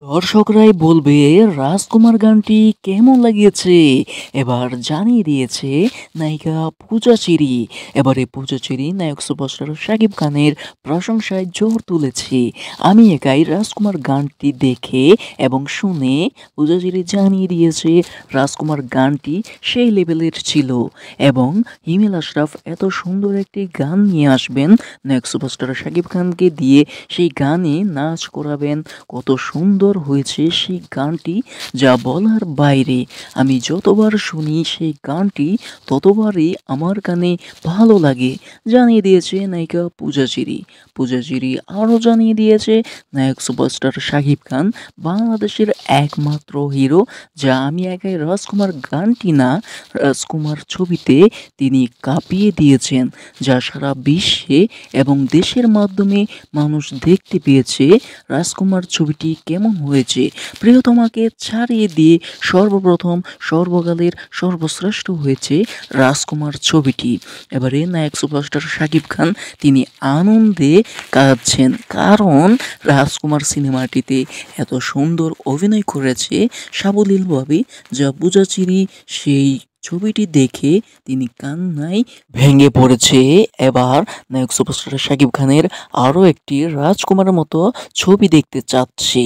দর্শকরাই বলবে রাজকুমার গানটি কেমন লাগিয়েছে। এবার জানিয়ে দিয়েছে নায়িকা পূজা চেরি। এবারে পূজা চেরি নায়ক সুপারস্টার শাকিব খানের প্রশংসায় জোর তুলেছে। আমি একাই রাজকুমার গানটি দেখে এবং শুনে পূজা চেরি জানিয়ে দিয়েছে রাজকুমার গানটি সেই লেভেলের ছিল এবং হিমেল আশরাফ এত সুন্দর একটি গান নিয়ে আসবেন নায়ক সুপারস্টার শাকিব খানকে দিয়ে সেই গানে নাচ করাবেন। কত সুন্দর হয়েছে সেই গানটি, যা বলার বাইরে। আমি যতবার শুনি সেই গানটি ততবারই আমার কানে ভালো লাগে। জানিয়ে দিয়েছে নায়িকা পূজা চেরি। পূজা চেরি আরও জানিয়ে দিয়েছে নায়ক সুপারস্টার শাকিব খান বাংলাদেশের একমাত্র হিরো, যা আমি একাই রাজকুমার গানটি না, রাজকুমার ছবিতে তিনি কাঁপিয়ে দিয়েছেন, যা সারা বিশ্বে এবং দেশের মাধ্যমে মানুষ দেখতে পেয়েছে রাজকুমার ছবিটি কেমন হয়েছে। প্রিয়তমাকে ছাড়িয়ে দিয়ে সর্বপ্রথম সর্বকালের সর্বশ্রেষ্ঠ হয়েছে রাজকুমার ছবিটি। এবারে নায়ক সুপারস্টার শাকিব খান তিনি আনন্দে কাঁদছেন, কারণ রাজকুমার সিনেমাটিতে এত সুন্দর অভিনয় করেছে সাবলীলভাবে, যা পূজা চেরি সেই ছবিটি দেখে তিনি কান্নায় ভেঙে পড়েছে। এবার নায়ক সুপারস্টার শাকিব খানের আরও একটি রাজকুমারের মতো ছবি দেখতে চাচ্ছে।